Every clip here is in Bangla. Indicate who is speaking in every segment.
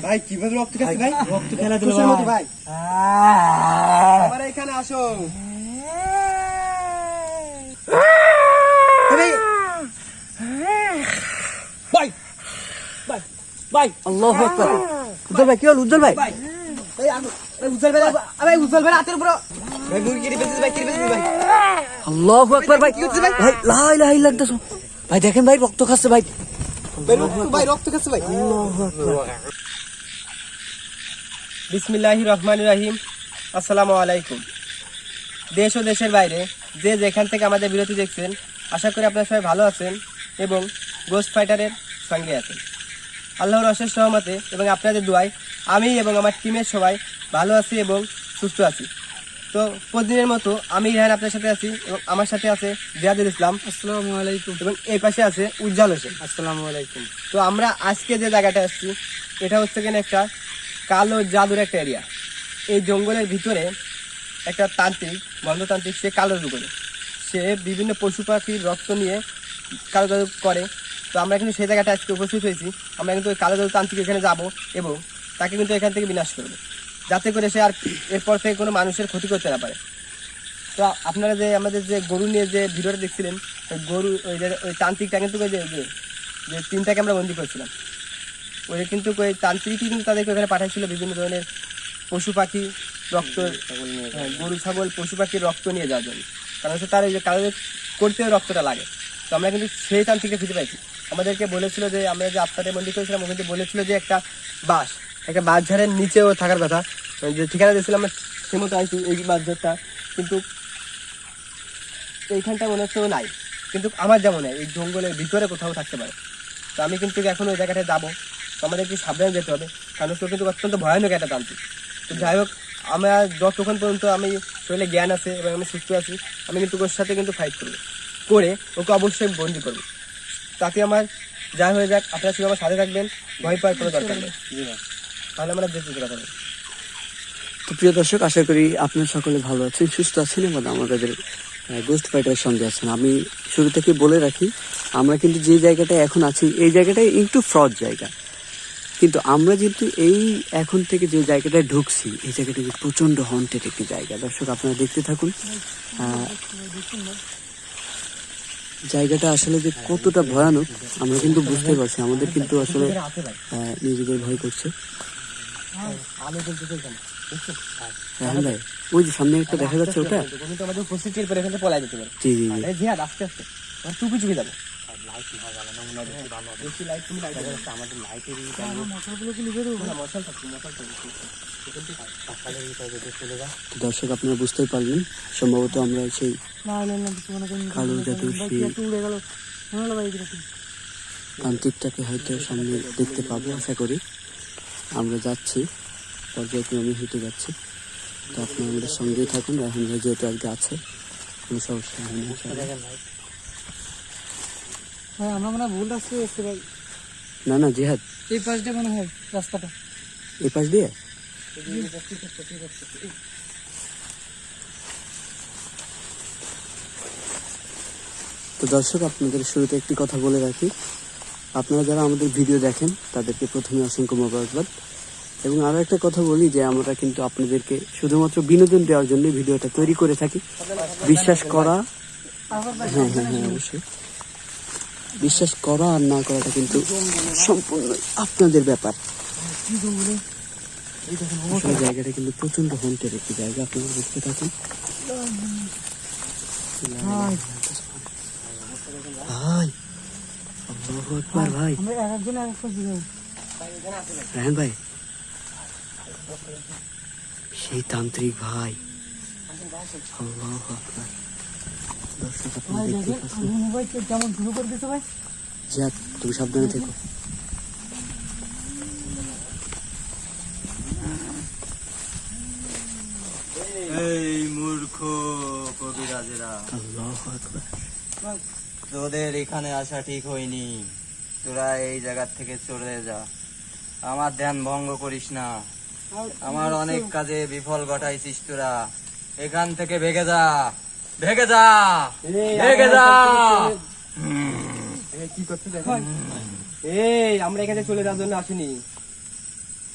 Speaker 1: ভাই কিভাবে রক্ত খাচ্ছে ভাই?
Speaker 2: রক্ত খেলা দিল
Speaker 1: ভাই আমার এখানে আসো।
Speaker 2: ভাই ভাই ভাই আল্লাহু আকবার। উজ্জ্বল ভাই কি হল? উজ্জ্বল ভাই
Speaker 1: উজ্জ্বল ভাই হাতের উপর ভাই মুরগি কেটে ফেলছিস ভাই, কেটে ফেলছিস ভাই।
Speaker 2: আল্লাহু আকবার। ভাই
Speaker 1: কি হচ্ছে ভাই?
Speaker 2: ভাই লা ইলাহা ইল্লাল্লাহ। ভাই দেখেন ভাই রক্ত খাচ্ছে ভাই।
Speaker 1: ভাই রক্ত খাচ্ছে ভাই।
Speaker 2: আল্লাহু আকবার।
Speaker 1: বিসমিল্লাহির রহমানির রহিম। আসসালামু আলাইকুম। দেশ ও দেশের বাইরে যে যেখান থেকে আমাদের বিরতি দেখছেন, আশা করি আপনারা সবাই ভালো আছেন এবং গোস্ট ফাইটারের সঙ্গে আছেন। আল্লাহর অশেষ রহমতে এবং আপনাদের দোয়ায় আমি এবং আমার টিমের সবাই ভালো আছি এবং সুস্থ আছি। তো প্রতিদিনের মতো আমি রেহান আপনার সাথে আছি এবং আমার সাথে আছে জিয়াদুল ইসলাম।
Speaker 2: আসসালামু আলাইকুম।
Speaker 1: এবং এই পাশে আছে উজ্জ্বল হোসেন।
Speaker 2: আসসালামু আলাইকুম।
Speaker 1: তো আমরা আজকে যে জায়গাটা আসছি এটা হচ্ছে কিনা একটা কালো জাদুর একটা এরিয়া। এই জঙ্গলের ভিতরে একটা তান্ত্রিক, বন্ধতান্ত্রিক, সে কালো জাদু করে। সে বিভিন্ন পশু পাখির রক্ত নিয়ে কালো জাদু করে। তো আমরা কিন্তু সেই জায়গাটা আজকে উপস্থিত হয়েছি। আমরা কিন্তু ওই কালো জাদু তান্ত্রিক এখানে যাব এবং তাকে কিন্তু এখান থেকে বিনাশ করবো, যাতে করে সে আর এরপর থেকে কোনো মানুষের ক্ষতি করতে না পারে। তো আপনারা যে আমাদের যে গরু নিয়ে যে ভিডিওটা দেখছিলেন, ওই গরু ওই তান্ত্রিকটা কিন্তু ওই যে তিনটাকে আমরা বন্দি করছিলাম, ওই কিন্তু ওই তান্ত্রিকই কিন্তু তাদেরকে ওখানে পাঠাইছিল বিভিন্ন ধরনের পশু পাখি রক্ত, গরু ছাগল পশু পাখির রক্ত নিয়ে যাওয়ার জন্য। কারণ হচ্ছে তার ওই যে কারো করতে রক্তটা লাগে। তো আমরা কিন্তু সেই তান্ত্রিকটা খুঁজে পাইছি। আমাদেরকে বলেছিল যে আমরা যে আপনাদের বন্দি করেছিলাম, ও কিন্তু বলেছিল যে একটা বাঁশ ঝাড়ের নিচেও থাকার কথা। যে ঠিকানা দিয়েছিলাম আমরা সেই মতো আইছি এই বাঁশ ঝাড়টা, কিন্তু এইখানটা মনে হচ্ছে নাই। কিন্তু আমার যেমন এই জঙ্গলের ভিতরে কোথাও থাকতে পারে। তো আমি কিন্তু এখন ওই জায়গাটায় যাবো। তো আমাদেরকে সাবধানে যেতে হবে, কারণ সে কিন্তু অত্যন্ত ভয়ানক একটা তান্ত্রিক। তো যাই হোক, আমরা যতক্ষণ পর্যন্ত আমি শরীরে জ্ঞান আছে এবং আমি সুস্থ আছি, আমি কিন্তু ওর সাথে কিন্তু ফাইট করবো, করে ওকে অবশ্যই বন্দি করবো। তাতে আমার যা হয়ে যাক, আপনারা শুধু আমার সাথে থাকবেন, ভয় পাওয়ার কোনো দরকার নেই। তাহলে আমরা যেতে কথা বলি।
Speaker 2: তো প্রিয় দর্শক, আশা করি আপনারা সকলে ভালো আছেন, সুস্থ আছেন এবং আমাদের গোস্ট ফাইটারের সঙ্গে আছেন। আমি শুরু থেকে বলে রাখি, আমরা কিন্তু যে জায়গাটায় এখন আছি এই জায়গাটায় একটু ফ্রড জায়গা, কিন্তু আমরা যেহেতু এই এখন থেকে যে জায়গাটায় ঢুকছি এই জায়গাটা প্রচন্ড হন্টেড একটি জায়গা। দর্শক আপনারা দেখতে থাকুন জায়গাটা আসলে যে কতটা ভয়ানক আমরা কিন্তু বুঝতে পারছি। আমাদের কিন্তু আসলে নিজেদের ভয় করছে। রাহান ভাই, ওই যে সামনে একটা দেখা যাচ্ছে, ওটা
Speaker 1: আমাদের উপস্থিতির পরে এখান থেকে পলাই যেতে পারে।
Speaker 2: জি জি জি,
Speaker 1: জিহাদ আস্তে আস্তে চুপি চুপি যাবো।
Speaker 2: দর্শক আপনারা বুঝতেই পারলেন, সম্ভবত আমরা সেই কালো জাদুর সেই তান্ত্রিকটাকে হয়তো সামনে দেখতে পাবো আশা করি। আমরা যাচ্ছি, পর্যায়ক্রমে হেঁটে যাচ্ছি। তো আপনি আমাদের সঙ্গেই থাকুন। রাহান ভাই যেহেতু আজকে আছে, কোনো সমস্যা হয় না।
Speaker 3: আমরা মনে হয় ভুল রাস্তা এসেছি ভাই।
Speaker 2: না না জিহাদ,
Speaker 3: এই পাশ দিয়ে মনে হয় রাস্তাটা।
Speaker 2: এই পাশ দিয়ে তো দর্শক আপনাদের শুরুতে একটি কথা বলে রাখি, আপনারা যারা আমাদের ভিডিও দেখেন তাদেরকে প্রথমে অসংখ্য মোবারকবাদ। এবং আরো একটা কথা বলি যে আমরা কিন্তু আপনাদেরকে শুধুমাত্র বিনোদন দেওয়ার জন্য ভিডিওটা তৈরি করে থাকি। বিশ্বাস করা, হ্যাঁ হ্যাঁ হ্যাঁ অবশ্যই, বিশ্বাস করা আর না করাটা কিন্তু সম্পূর্ণ আপনাদের ব্যাপার। জায়গাটা কিন্তু প্রচন্ড হন্টের একটি জায়গা, আপনারা দেখতে থাকুন। ভাই আল্লাহু আকবার। ভাই রাহান ভাই, সেই তান্ত্রিক ভাই, আল্লাহু আকবার। দর্শক আপনারা দেখতে পাচ্ছেন,
Speaker 3: কেমন শুরু করে দিতে ভাই।
Speaker 2: জিহাদ তুমি সাবধানে থেকো।
Speaker 4: এই মূর্খ কবিরাজেরা,
Speaker 2: আল্লাহু আকবার।
Speaker 4: তোদের এখানে আসা ঠিক হয়নি। তোরা এই জায়গা থেকে চলে যা, আমার ধ্যান ভঙ্গ করিস না। আমার অনেক কাজে বিফল ঘটাইছিস তোরা। এখান থেকে ভেগে যা, ভেগে যা, ভেগে যা।
Speaker 1: কি করতে এই আমরা এখানে চলে যাওয়ার জন্য আসিনি।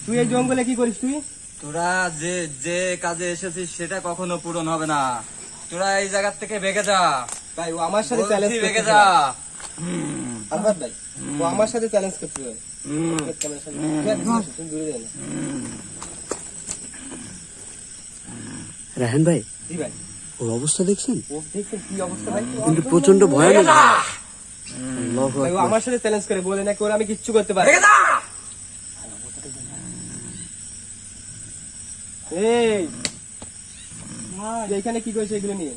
Speaker 1: তুই এই জঙ্গলে কি করিস তুই?
Speaker 4: তোরা যে যে কাজে এসেছিস সেটা কখনো পূরণ হবে না। তোরা এই জায়গা থেকে ভেগে যা,
Speaker 1: ভাই ও আমার সাথে চ্যালেঞ্জ
Speaker 4: বলছি,
Speaker 1: করতে
Speaker 4: ভেগে যা।
Speaker 1: আলবাত ভাই, ও আমার সাথে চ্যালেঞ্জ করতে হবে। তুমি দূরে যাও না।
Speaker 2: রায়হান ভাই,
Speaker 1: জি ভাই,
Speaker 2: ওর অবস্থা দেখছেন?
Speaker 1: ও দেখছেন কি অবস্থা ভাই?
Speaker 2: কিন্তু প্রচন্ড ভয়ানক। আল্লাহু
Speaker 1: ভাই ও
Speaker 2: আকবার।
Speaker 1: আমার সাথে চ্যালেঞ্জ করে বলে নাকি ওরা আমি কিচ্ছু করতে পারি।
Speaker 4: ভেগে যা।
Speaker 1: এই
Speaker 3: ভাই
Speaker 1: তুই এখানে কি করিস এগুলো নিয়ে?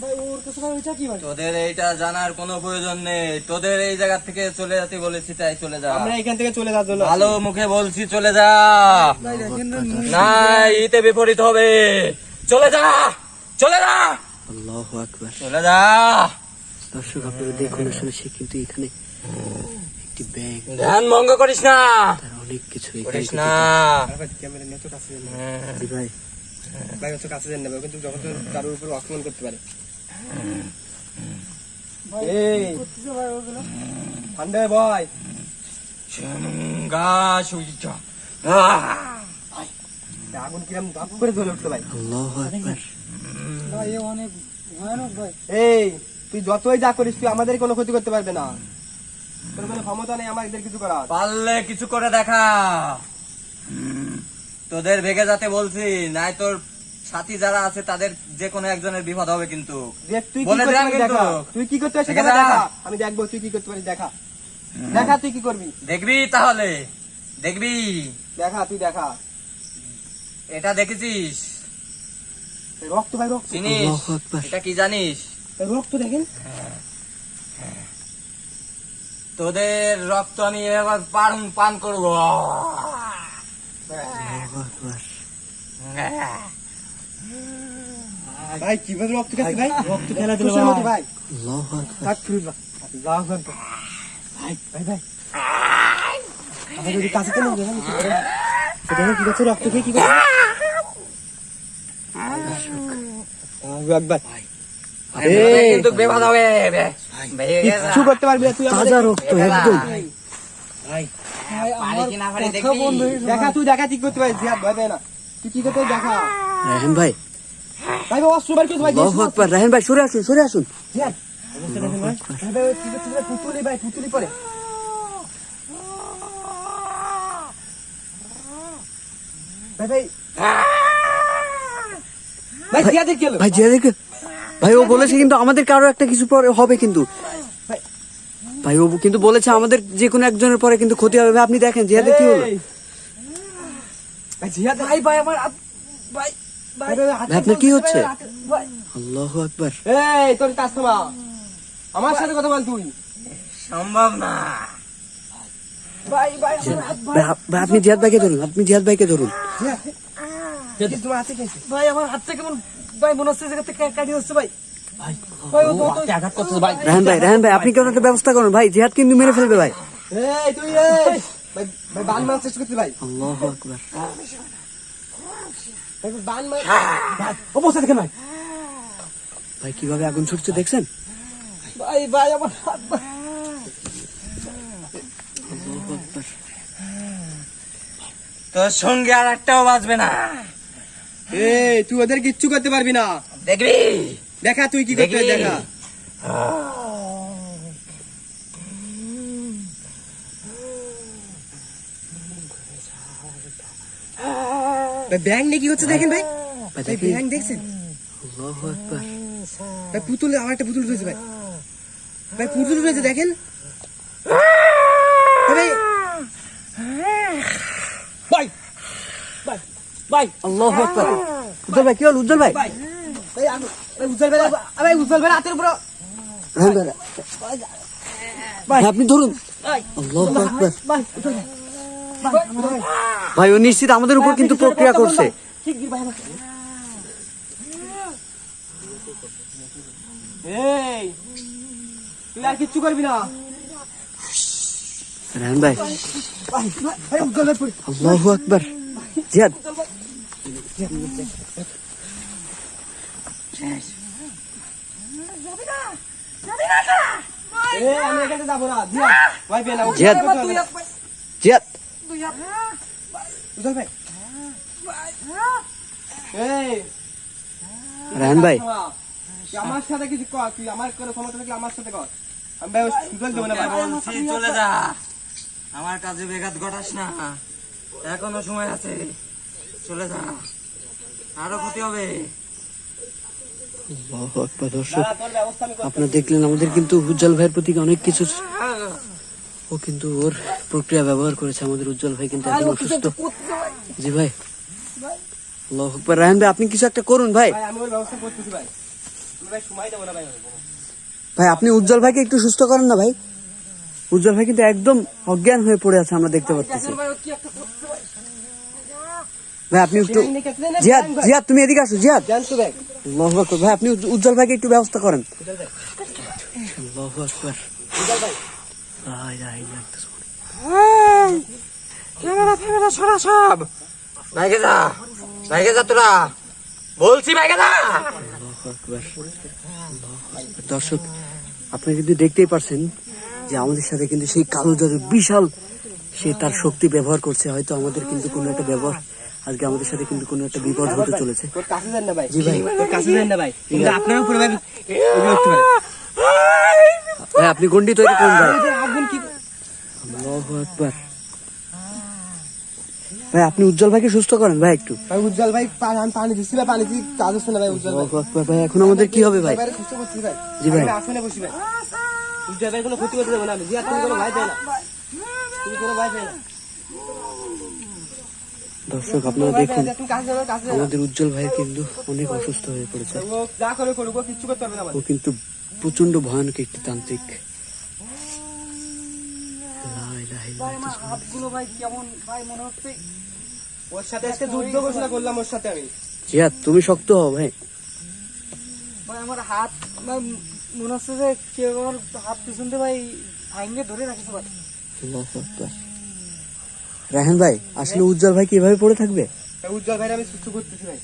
Speaker 3: ভাই ওর কাছে ভাই ওইটা কি ভাই?
Speaker 4: তোদের এইটা জানার কোনো প্রয়োজন নেই। তোদের এই জায়গা থেকে চলে যেতে বলেছি, তাই চলে যা।
Speaker 1: আমরা এখান থেকে চলে যাওয়ার জন্য
Speaker 4: ভালো মুখে বলছি, চলে যা।
Speaker 3: ভাই দেখেন না,
Speaker 4: না, ইতে বিপরীত হবে। চলে যা, চলে যা,
Speaker 2: আল্লাহু আকবার।
Speaker 4: চলে যা।
Speaker 2: দর্শক আপনারা দেখুন, আসলে সে কিন্তু এখানে একটি ব্যাগ,
Speaker 4: ধ্যান ভঙ্গ করিস না,
Speaker 2: তার অনেক কিছু এখানে
Speaker 4: করিস না।
Speaker 1: ক্যামেরা নিয়ে তো কাছে যান না।
Speaker 2: জি ভাই,
Speaker 1: ভাই অত কাছে যান না ভাই, কিন্তু যখন কারোর উপর আক্রমণ করতে পারে।
Speaker 3: ভাই
Speaker 1: এই
Speaker 3: করতেছে ভাই ওগুলো।
Speaker 1: ঠান্ডা ভাই,
Speaker 4: গা সুইচা।
Speaker 1: আগুন কিরম ধাপ করে জ্বলে উঠলো ভাই।
Speaker 2: আল্লাহু আকবার।
Speaker 3: ভাই এ অনেক ভয়ানক ভাই।
Speaker 1: এই তুই যতই যা করিস তুই আমাদের কোনো ক্ষতি করতে পারবে না। তোর কোনো ক্ষমতা নেই আমাদের কিছু করার।
Speaker 4: পারলে কিছু করে দেখা। তোদের ভেগে যাতে বলছি, নাই তোর সাথী যারা আছে তাদের যে কোনো একজনের বিপদ হবে কিন্তু।
Speaker 1: দেখ তুই কি
Speaker 4: বলে
Speaker 1: করতে
Speaker 4: দিলাম
Speaker 1: পারিস
Speaker 4: কিন্তু।
Speaker 1: দেখা। তুই কি করতে পারিস সেটা
Speaker 4: দেখা।
Speaker 1: দেখা। আমি দেখবো তুই কি করতে পারিস দেখা। দেখা তুই কি করবি,
Speaker 4: দেখবি তাহলে, দেখবি।
Speaker 1: দেখা তুই দেখা।
Speaker 4: এটা দেখেছিস,
Speaker 1: এই রক্ত ভাই, রক্ত,
Speaker 4: চিনিস?
Speaker 2: আল্লাহু আকবার।
Speaker 4: এটা কি জানিস?
Speaker 1: এই রক্ত দেখেন।
Speaker 4: তোদের রক্ত আমি এবার পান করবো।
Speaker 2: আল্লাহু আকবার।
Speaker 1: ভাই কিভাবে রক্ত খেয়েছে ভাই?
Speaker 3: রক্ত খেলা দিল
Speaker 1: খুশির মতো ভাই।
Speaker 2: আল্লাহু আকবার।
Speaker 1: আল্লাহু আকবার। ভাই ভাই ভাই আপনি যদি কাছে চলে যাবেন দেখেন কি করছে, রক্ত খেয়ে কি করছে। আল্লাহু আকবার।
Speaker 4: তোদের কিন্তু বেবাদ হবে। ভেগে যা।
Speaker 1: কিচ্ছু করতে পারবি না তুই আমাদের।
Speaker 2: তাজা রক্ত একদম।
Speaker 1: ভাই
Speaker 3: ভাই
Speaker 4: পারি কি না পারি
Speaker 3: কথা
Speaker 4: দেখবি।
Speaker 3: বন্ধ হয়ে গেল।
Speaker 1: দেখা তুই দেখা কি করতে পারিস, জিহাদ ভয় পায় না। তুই কি করতে পারিস দেখা।
Speaker 2: রায়হান ভাই,
Speaker 1: ভাই বাবা অস্ত্র বার করিস ভাই।
Speaker 2: আল্লাহু আকবার। রায়হান ভাই সরে আসুন, সরে আসুন।
Speaker 1: জিহাদ অবস্থা দেখেন ভাই। ভাই ভাই কি করছিস ভাই? পুতুলি ভাই, পুতুলি পরে। ভাই ভাই ভাই জিহাদের কি হলো?
Speaker 2: ভাই জিয়া দেখে, ভাই ও বলেছে কিন্তু আমাদের কারো একটা কিছু পরে হবে কিন্তু। ভাই ও কিন্তু বলেছে আমাদের যে কোনো একজনের পরে কিন্তু ক্ষতি হবে। ভাই আপনি দেখেন জিয়াদের কি হলো।
Speaker 1: এই। ভাই জিহাদ
Speaker 3: ভাই ভাই আমার ভাই
Speaker 1: ভাই ভাই
Speaker 2: ভাই আপনার কি হচ্ছে?
Speaker 3: ভাই
Speaker 2: আল্লাহু আকবার।
Speaker 1: এই তোর কাজ থামা, আমার সাথে কথা বল তুই।
Speaker 4: সম্ভব না।
Speaker 3: ভাই ভাই আমার হাত ভাই।
Speaker 2: ভাই আপনি জিয়াদ ভাইকে ধরুন, আপনি জিয়াদ ভাইকে ধরুন।
Speaker 1: জিহাদ তোমার হাতে কি আছে?
Speaker 3: ভাই আমার হাতটা কেমন ভাই মনে হচ্ছে জায়গা থেকে কাটি হচ্ছে ভাই। ভাই ও তো
Speaker 1: আঘাত করতেছে ভাই।
Speaker 2: রায়হান ভাই আপনি কেন একটা ব্যবস্থা করুন ভাই, জিহাদ কিন্তু মেরে ফেলবে ভাই।
Speaker 1: এই তুই এই ভাই ভাই বান মারার চেষ্টা করছিস ভাই।
Speaker 2: আল্লাহু আকবার।
Speaker 1: ভাই বান মার ভাই অবস্থা দেখেন ভাই।
Speaker 2: ভাই কিভাবে আগুন ছুটছে দেখছেন?
Speaker 3: ভাই ভাই আমার হাত ভাই।
Speaker 2: আল্লাহু আকবার।
Speaker 4: তোর সঙ্গে আর একটাও বাঁচবে না।
Speaker 1: এই তুই ওদের কিচ্ছু করতে পারবি না।
Speaker 4: দেখবি।
Speaker 1: দেখা তুই কি করতে পারিস,
Speaker 4: দেখি।
Speaker 1: দেখা। ভাই ব্যাং নিয়ে কি হচ্ছে দেখেন ভাই।
Speaker 2: ভাই
Speaker 1: ভাই
Speaker 2: দেখেন।
Speaker 1: ব্যাং দেখছেন?
Speaker 2: আল্লাহু আকবার।
Speaker 1: ভাই পুতুল, আমার একটা পুতুল রয়েছে ভাই। ভাই পুতুল রয়েছে দেখেন। ভাই ভাই ভাই ভাই
Speaker 2: আল্লাহু আকবার। উজ্জ্বল ভাই কি হল? উজ্জ্বল ভাই,
Speaker 1: ভাই ভাই ভাই উজ্জ্বল ভাই, ভাই উজ্জ্বল ভাই হাতের উপর।
Speaker 2: রায়হান ভাই আপনি ধরুন।
Speaker 1: ভাই
Speaker 2: আল্লাহু আকবার।
Speaker 1: ভাই উজ্জ্বল ভাই, ভাই
Speaker 2: ভাই ও নিশ্চিত আমাদের উপর কিন্তু প্রক্রিয়া করছে।
Speaker 1: ঠিক গির ভাই আমাকে। এই তুই আর কিচ্ছু করবি না।
Speaker 2: রায়হান ভাই,
Speaker 1: ভাই ভাই উজ্জ্বল ভাই পড়ি।
Speaker 2: আল্লাহু আকবার। জিয়াদ
Speaker 1: আমি এখানে যাবো না, জিয়াদ ভয় পেয়ে না, ও
Speaker 2: জিয়াদ।
Speaker 1: কিছু করতে পারবে না।
Speaker 2: জিয়াদ,
Speaker 1: উজ্জ্বল ভাই, এই
Speaker 2: রায়হান ভাই,
Speaker 1: তুই আমার সাথে কিছু কর, তুই আমার কোনো ক্ষমতা থাকলে আমার সাথে কর, আমি ভাই ওর সুযোগ দেবো না ভাই।
Speaker 4: বলছি চলে যা, আমার কাজে বেঘাত ঘটাস না, এখনো সময় আছে, চলে যা, আরো ক্ষতি হবে।
Speaker 2: আল্লাহু আকবার। দর্শক
Speaker 1: দাঁড়া, তোর ব্যবস্থা আমি করছি।
Speaker 2: আপনারা দেখলেন আমাদের কিন্তু উজ্জ্বল ভাইয়ের প্রতি অনেক কিছু, ও কিন্তু ওর প্রক্রিয়া ব্যবহার করেছে। আমাদের উজ্জ্বল ভাই কিন্তু এখন অসুস্থ। জি ভাই, আল্লাহু আকবার। রায়হান ভাই, আপনি কিছু একটা করুন ভাই।
Speaker 1: ভাই আমি ওর ব্যবস্থা করতেছি ভাই, আমি ভাই সময় দেবো না ভাই।
Speaker 2: ভাই আপনি উজ্জ্বল ভাইকে একটু সুস্থ করেন না ভাই। উজ্জ্বল ভাই কিন্তু একদম অজ্ঞান হয়ে পড়ে আছে, আমরা দেখতে পাচ্ছি। ভাই আপনি একটু, জিয়াদ, জিয়াদ তুমি এদিকে আসো, জিয়াদ।
Speaker 1: জানতো ভাই,
Speaker 2: আল্লাহু আকবার। ভাই আপনি উজ্জ্বল ভাইকে একটু ব্যবস্থা করেন। আল্লাহু আকবার।
Speaker 1: উজ্জ্বল ভাই,
Speaker 2: লা ইলাহা ইল্লাল্লাহ।
Speaker 4: সরা সব বাইকে যা, বাইকে যা তোরা, বলছি বাইকে যা।
Speaker 2: আল্লাহু আকবার। আল্লাহু আকবার। দর্শক আপনি কিন্তু দেখতেই পারছেন যে আমাদের সাথে কিন্তু সেই কালো জাদু বিশাল, সে তার শক্তি ব্যবহার করছে। হয়তো আমাদের কিন্তু কোনো একটা ব্যবহার, আজকে আমাদের সাথে কিন্তু কোনো একটা বিপদ হতে চলেছে।
Speaker 1: তোর কাছে যান না ভাই।
Speaker 2: জি ভাই।
Speaker 1: তোর কাছে যান না ভাই, কিন্তু আপনার উপরে ভাই ওগুলো উঠতে পারে।
Speaker 2: ভাই আপনি গন্ডি তৈরি করুন ভাই।
Speaker 1: এই যে আগুন কি,
Speaker 2: আল্লাহু আকবার। ভাই আপনি উজ্জ্বল ভাইকে সুস্থ করেন ভাই একটু।
Speaker 1: ভাই উজ্জ্বল ভাই আমি পানি দিচ্ছি ভাই, পানি দিয়ে কাজ হচ্ছে না ভাই। উজ্জ্বল ভাই,
Speaker 2: আল্লাহু আকবার। ভাই এখন আমাদের কি হবে ভাই?
Speaker 1: ভাই সুস্থ করছি ভাই।
Speaker 2: জি ভাই।
Speaker 1: আমি আসনে বসি ভাই, উজ্জ্বল ভাই কোনো ক্ষতি করতে দেবো না আমি। জিয়া তুমি কোনো ভয় পেয়ে না, তুমি কোনো ভয় পেয়ে না।
Speaker 2: দর্শক আপনারা দেখুন
Speaker 1: তুমি কাছে যাও, কাছে যাও।
Speaker 2: আমাদের উজ্জ্বল ভাই কিন্তু অনেক অসুস্থ হয়ে পড়েছে।
Speaker 1: ও যা করে করুক, ও কিচ্ছু করতে পারবে না
Speaker 2: ও
Speaker 1: আমাদের।
Speaker 2: কিন্তু প্রচন্ড ভয়ানক একটি তান্ত্রিক। লা ইলাহা ইল্লাল্লাহ।
Speaker 3: হাতগুলো ভাই কেমন ভাই মনে হচ্ছে
Speaker 1: ওর সাথে আজকে যুদ্ধ ঘোষণা করলাম, ওর সাথে আমি।
Speaker 2: জিয়াদ তুমি শক্ত হও ভাই।
Speaker 3: ভাই আমার হাত ভাই মনে হচ্ছে যে কেউ আমার হাত পিছন দিয়ে ভাই ভাঙে ধরে রাখছে ভাই।
Speaker 2: আল্লাহু আকবার। রায়হান ভাই আসলে উজ্জ্বল ভাই কিভাবে পড়ে থাকবে?
Speaker 1: ভাই উজ্জ্বল ভাই আমি সুস্থ করতেছি ভাই,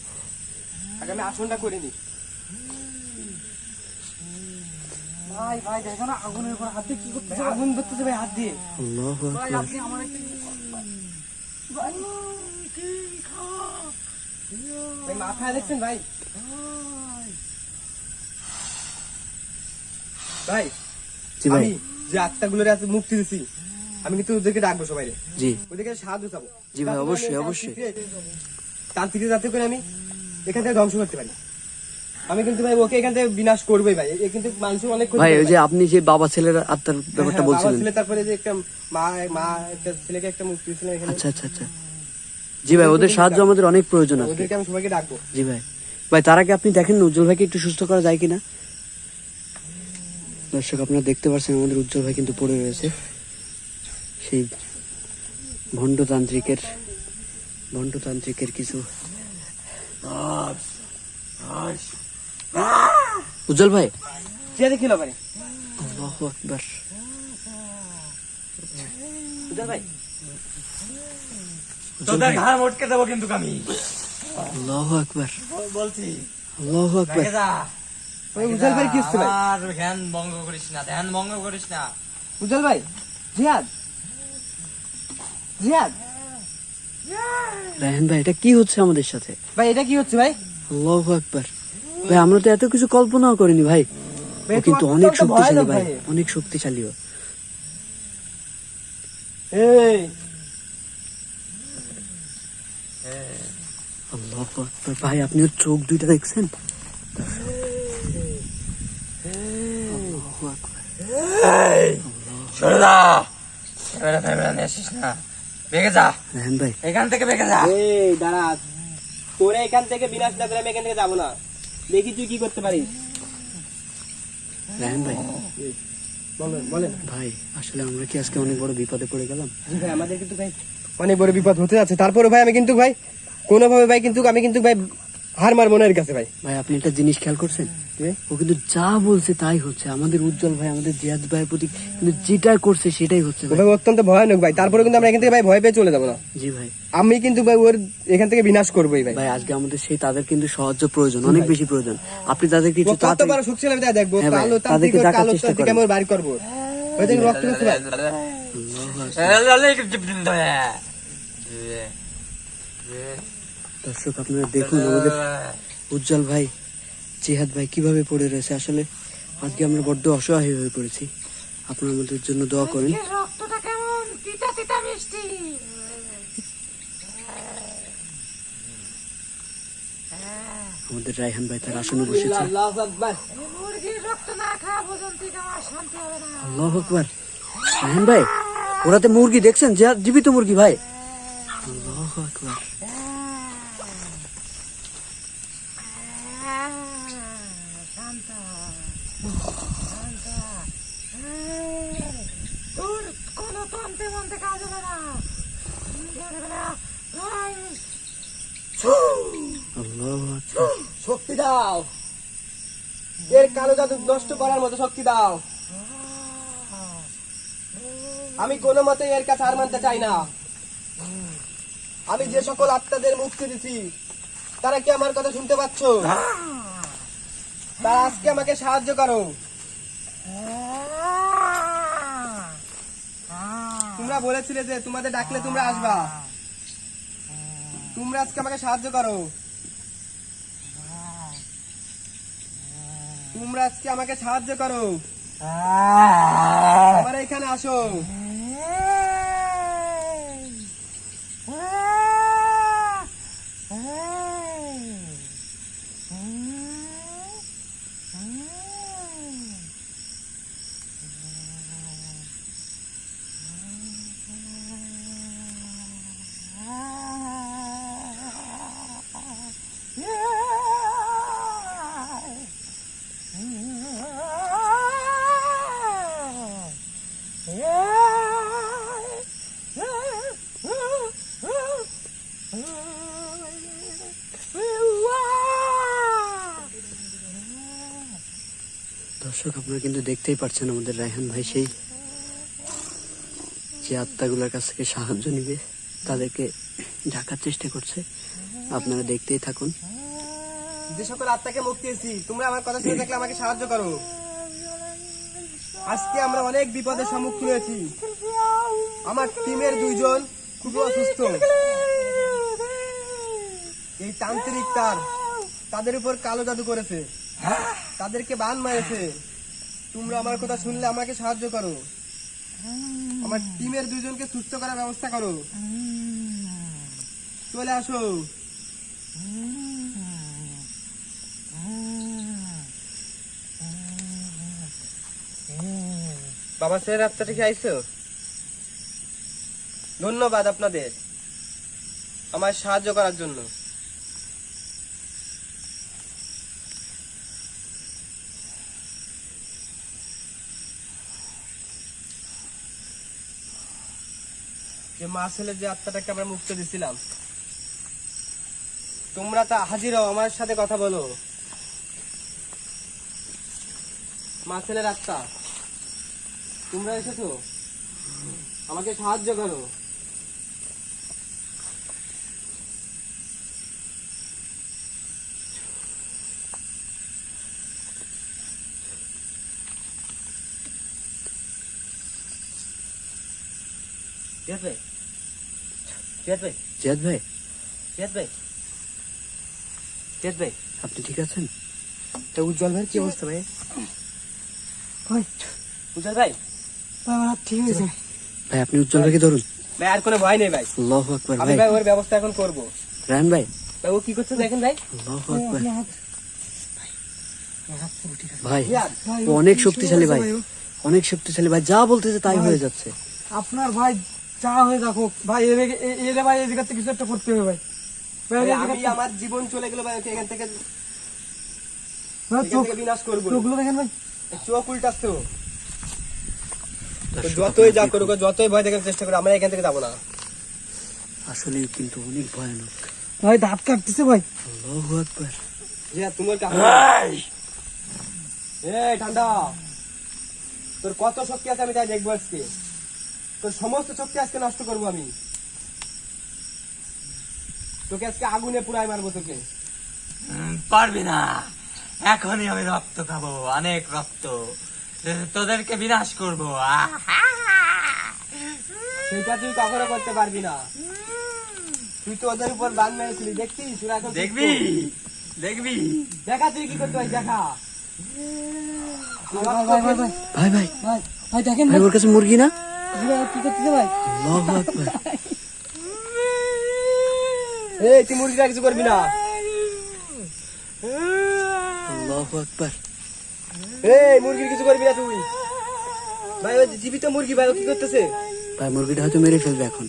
Speaker 1: আগে আমি আসনটা করিনি।
Speaker 3: ভাই ভাই দেখো না আগুনের উপর হাত দিয়ে কি করতেছে
Speaker 1: ভাই আগুন ধরতেছে ভাই হাত দিয়ে।
Speaker 2: আল্লাহু
Speaker 3: ভাই
Speaker 2: আকবার।
Speaker 3: আপনি আমার একটা
Speaker 1: ভাই মাথায় দেখছেন ভাই, ভাই
Speaker 2: জি ভাই।
Speaker 1: আমি যে আত্মাগুলোর এত মুক্তি দিছি, আমি কিন্তু ওদেরকে ডাকবো সবাই,
Speaker 2: জি
Speaker 1: ওদেরকে সাহায্য চাবো।
Speaker 2: জি ভাই, অবশ্যই, অবশ্যই।
Speaker 1: তান্ত্রিক যাতে করে আমি এখান থেকে ধ্বংস করতে পারি। আমি কিন্তু ভাই ওকে এখান থেকে বিনাশ করবোই ভাই। এ কিন্তু মানুষের অনেক ক্ষতি
Speaker 2: ভাই
Speaker 1: করে
Speaker 2: ওই যে আপনি যে বাবা ছেলের আত্মার ব্যাপারটা
Speaker 1: হ্যাঁ, বাবা
Speaker 2: বলছিলেন।
Speaker 1: ছেলে, তারপরে যে একটা মা একটা ছেলেকে একটা মুক্তি দিয়েছিলেন এখানে।
Speaker 2: আচ্ছা আচ্ছা আচ্ছা। জি ভাই, ওদের সাহায্য আমাদের অনেক প্রয়োজন আছে।
Speaker 1: ওদেরকে আমি সবাইকে ডাকবো।
Speaker 2: জি ভাই। ভাই তার আগে আপনি দেখেন না উজ্জ্বল ভাইকে একটু সুস্থ করা যায় কিনা। দর্শক আপনারা দেখতে পাচ্ছেন আমাদের উজ্জ্বল ভাই কিন্তু পড়ে রয়েছে সেই ভণ্ডতান্ত্রিকের কিছু। উজ্জ্বল ভাই,
Speaker 1: যে দেখি না পারে
Speaker 2: আল্লাহু আকবার।
Speaker 1: উজ্জ্বল ভাই,
Speaker 4: তোদের ঘাড় মটকে দেবো কিন্তু আমি,
Speaker 2: আল্লাহু আকবার।
Speaker 4: বলছি
Speaker 2: আল্লাহু আকবার।
Speaker 4: বাইকে যা।
Speaker 1: ভাই উজ্জ্বল ভাই কি হচ্ছে ভাই?
Speaker 4: আর ধ্যান ভঙ্গ করিস না, ধ্যান ভঙ্গ করিস না।
Speaker 1: উজ্জ্বল ভাই, জিয়াদ, জিয়াদ
Speaker 2: রায়হান ভাই এটা কি হচ্ছে আমাদের সাথে?
Speaker 1: ভাই, এটা কি হচ্ছে ভাই?
Speaker 2: আল্লাহু আকবার। ভাই আমরা তো এত কিছু কল্পনাও করিনি ভাই।
Speaker 1: ভাই
Speaker 2: ও কিন্তু
Speaker 1: তোমার
Speaker 2: অনেক
Speaker 1: তো একটা ভয়
Speaker 2: শক্তিশালী
Speaker 1: লোক
Speaker 2: ভাই,
Speaker 1: ভাই।
Speaker 2: অনেক শক্তিশালী ও।
Speaker 1: এই
Speaker 2: আল্লাহু আকবার। ভাই আপনি ওর চোখ দুইটা দেখছেন? আল্লাহু আকবার।
Speaker 4: সরে যা, এবারে ফেবরা নিয়ে আসিস না, বেগে যা
Speaker 2: রায়হান ভাই,
Speaker 4: এখান থেকে, বেগে যা।
Speaker 1: এই দাঁড়া, তোরা এখান থেকে বিনাশ না করে আমি এখান থেকে যাবো না। দেখি তুই কি করতে পারিস।
Speaker 2: রায়হান ভাই,
Speaker 1: বলেন বলেন।
Speaker 2: ভাই আসলে আমরা কি আজকে অনেক বড় বিপদে পড়ে গেলাম?
Speaker 1: জি ভাই, আমাদের কিন্তু ভাই অনেক বড় বিপদ হতে যাচ্ছে। তারপরে ভাই আমি কিন্তু ভাই কোনোভাবে ভাই কিন্তু আমি কিন্তু ভাই হার মার মনের কাছে ভাই।
Speaker 2: ভাই আপনি একটা জিনিস খেয়াল করছেন, ও কিন্তু যা বলছে তাই হচ্ছে। আমাদের উজ্জ্বল ভাই, আমাদের জিয়াদ ভাইয়ের প্রতি কিন্তু যেটা করছে সেটাই হচ্ছে
Speaker 1: ও
Speaker 2: ভাই।
Speaker 1: ভাই অত্যন্ত ভয়ানক ভাই, তারপরে কিন্তু আমরা এখান থেকে ভাই ভয় পেয়ে চলে যাবো না।
Speaker 2: জি ভাই।
Speaker 1: আমি কিন্তু ভাই ওর এখান থেকে বিনাশ করবোই ভাই।
Speaker 2: ভাই আজকে আমাদের সেই তাদের কিন্তু সাহায্য প্রয়োজন, অনেক বেশি প্রয়োজন। আপনি তাদেরকে
Speaker 1: ও
Speaker 2: একটু
Speaker 1: কত
Speaker 2: তাড়াতাড়ি
Speaker 1: বড় শক্তিশালী আমি তাই দেখবো।
Speaker 2: হ্যাঁ ভাই,
Speaker 1: কালো তান্ত্রিক
Speaker 2: তাদেরকে
Speaker 1: ওর
Speaker 2: ডাকার
Speaker 1: কালো
Speaker 2: চেষ্টা
Speaker 1: তান্ত্রিক
Speaker 2: করেন।
Speaker 1: আমি ওর বাড়ি করবো। ওই দেখেন রক্ত বেরোচ্ছে ভাই।
Speaker 2: দর্শক আপনারা দেখুন আমাদের উজ্জ্বল ভাই, জিহাদ ভাই কিভাবে পড়ে রয়েছে। আসলে আজকে আমরা বড্ড অসহায় হয়ে পড়েছি। আপনারা আমাদের জন্য দোয়া করেন।
Speaker 3: রক্তটা কেমন তিতা তিতা মিষ্টি।
Speaker 2: আমাদের রায়হান ভাই তার আসনে বসেছে।
Speaker 1: আল্লাহু আকবার।
Speaker 3: মুরগির রক্ত না খাওয়া পর্যন্ত আমার শান্তি হবে না।
Speaker 2: আল্লাহু আকবার। রায়হান ভাই, ওরাতে মুরগি দেখছেন, জীবিত মুরগি ভাই। আল্লাহু আকবার।
Speaker 3: তোর কোনো তন্তে মন্তে কাজ হবে না।
Speaker 2: আল্লাহু আকবার।
Speaker 1: শক্তি দাও, এর কালো জাদু নষ্ট করার মতো শক্তি দাও। আমি কোনো মতে এর কাছে হার মানতে চাই না। আমি যে সকল আত্মাদের মুক্তি দিছি, তারা কি আমার কথা শুনতে পাচ্ছ? তারা আজকে আমাকে সাহায্য করো। তোমরা বলেছিলে যে তোমাদের ডাকলে তোমরা আসবা। তোমরা আজকে আমাকে সাহায্য করো। তোমরা আজকে আমাকে সাহায্য করো। আমার এখানে আসো।
Speaker 2: দর্শক আপনারা কিন্তু দেখতেই পাচ্ছেন আমাদের রায়হান ভাই সেই যে আত্মাগুলোর কাছ থেকে সাহায্য নিবে তাদেরকে ডাকার চেষ্টা করছে। আপনারা দেখতেই থাকুন।
Speaker 1: যে সকল আত্মাকে মুক্তি দিয়েছি, তোমরা আমার কথা শুনে থাকলে আমাকে সাহায্য করো। আজকে আমরা অনেক বিপদের সম্মুখীন হয়েছি। আমার টিমের 2 জন খুবই অসুস্থ। এই তান্ত্রিক তাদের উপর কালো জাদু করেছে, তাদেরকে বান মারেছে। তোমরা আমার কথা শুনলে আমাকে সাহায্য করো। আমার টিমের 2 জনকে সুস্থ করার ব্যবস্থা করো। চলে আসো। বাবা স্যার, আপনারা কি আইছো? ধন্যবাদ আপনাদের আমার সাহায্য করার জন্য। যে মা ছেলের যে আত্মাটাকে আমরা মুক্তি দিছিলাম, তোমরা তা হাজির হও, আমার সাথে কথা বলো। মা ছেলের আত্মা, তোমরা এসেছো, আমাকে সাহায্য করো। জিয়াদ ভাই, জিয়াদ ভাই,
Speaker 2: জিয়াদ ভাই,
Speaker 1: জিয়াদ ভাই, জিয়াদ ভাই,
Speaker 2: আপনি ঠিক আছেন?
Speaker 1: তা উজ্জ্বল ভাইয়ের কি অবস্থা ভাই?
Speaker 3: ভাই
Speaker 1: উজ্জ্বল ভাই,
Speaker 3: আমার হাত ঠিক হয়েছে।
Speaker 2: ভাই আপনি উজ্জ্বল ভাইকে ধরুন।
Speaker 1: ভাই আর কোনো ভয় নেই ভাই।
Speaker 2: আল্লাহু আকবার।
Speaker 1: আমি
Speaker 2: ভাই
Speaker 1: ভাই ওর ব্যবস্থা এখন করবো।
Speaker 2: রায়হান ভাই,
Speaker 1: ভাই ও কি করছে দেখেন ভাই।
Speaker 2: আল্লাহু আকবার। ভাই
Speaker 1: জিয়াদ,
Speaker 2: ও অনেক শক্তিশালী ভাই, অনেক শক্তিশালী ভাই, যা বলতেছে তাই হয়ে যাচ্ছে।
Speaker 3: আপনার ভাই যা হয়ে দেখো ভাই, এর ভাই এই জায়গাতে কিছু একটা করতে হবে ভাই। ভাই
Speaker 1: ভাই,
Speaker 3: এই
Speaker 1: আমি
Speaker 3: জায়গাতে-
Speaker 1: আমার জীবন চলে গেল ভাই, ওকে এখান থেকে
Speaker 3: ভাই,
Speaker 1: এখান থেকে বিনাশ করবো।
Speaker 3: চোখগুলো দেখেন ভাই।
Speaker 1: চোখ উল্টাচ্ছে ও। তো যতই যা করুক, যতই ভয় দেখার চেষ্টা করো, আমরা এখান থেকে যাবো না।
Speaker 2: আসলে কিন্তু অনেক ভয়ানক।
Speaker 3: ভাই দাঁত কাটতেছে ভাই।
Speaker 2: আল্লাহু আকবার।
Speaker 1: তোমার ঠান্ডা, তোর কত শক্তি আছে আমি তাই দেখবো আজকে। তোর সমস্ত শক্তি আজকে নষ্ট করবো আমি। তোকে আজকে আগুনে পুরাই মারবো তোকে।
Speaker 4: পারবি না, এখনই আমি রক্ত খাবো, অনেক রক্ত, তোদেরকে বিনাশ করবো।
Speaker 1: সেটা তুই কখনো করতে পারবি না। তুই তো ওদের উপর বান মেরেছিলি, দেখছিস তোরা এখন
Speaker 4: দেখবি দেখবি
Speaker 1: দেখা তুই কি করতে হয় দেখা।
Speaker 3: ভাই ভাই ভাই
Speaker 2: ভাই ভাই
Speaker 3: ভাই ভাই দেখেন
Speaker 2: ভাই
Speaker 3: ভাই
Speaker 2: ওর কাছে মুরগি না?
Speaker 3: কি করতেছে ভাই?
Speaker 2: আল্লাহু আকবার।
Speaker 1: এই তুই মুরগিটা কিছু করবি না।
Speaker 2: আল্লাহু আকবার।
Speaker 1: এই মুরগির কিছু করবি না তুই। ভাই ওই জীবিত মুরগি, ভাই ও কি করতেছে?
Speaker 2: ভাই মুরগিটা হয়তো মেরে ফেলবে এখন।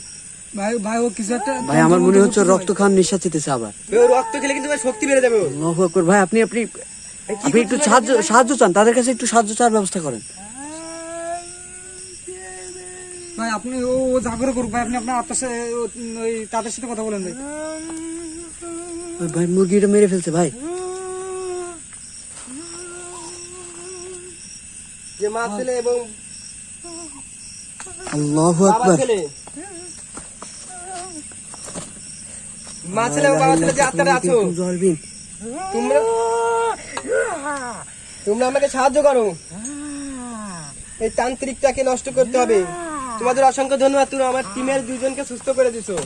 Speaker 3: ভাই ভাই ও কিছু একটা
Speaker 2: ভাই আমার মনে হচ্ছে ওর রক্ত খাওয়ার নেশা চেতেছে আবার।
Speaker 1: ভাই, ও রক্ত খেলে কিন্তু ভাই শক্তি বেড়ে যাবে ওর।
Speaker 2: আল্লাহু আকবার। ভাই আপনি আপনি আপনি একটু সাহায্য চান, তাদের কাছে একটু সাহায্য চাওয়ার ব্যবস্থা করেন।
Speaker 3: ভাই আপনি ও জাগর করুক ভাই, আপনি আপনার আত্মার সাথে ওই তাদের সাথে কথা বলেন ভাই।
Speaker 2: ওই ভাই মুরগিটা মেরে ফেলছে ভাই।
Speaker 1: যে মা ছেলে এবং
Speaker 2: আল্লাহু
Speaker 1: বাবা
Speaker 2: আকবার।
Speaker 1: ছেলে, মা ছেলে এবং বাবা ছেলে যে আত্মারা আছো,
Speaker 2: জলবিন
Speaker 1: তোমরা তোমরা আমাকে সাহায্য করো। এই তান্ত্রিকটাকে নষ্ট করতে হবে। তোমাদের অসংখ্য ধন্যবাদ, তোমরা আমার টিমের দুজনকে সুস্থ করে দিছো।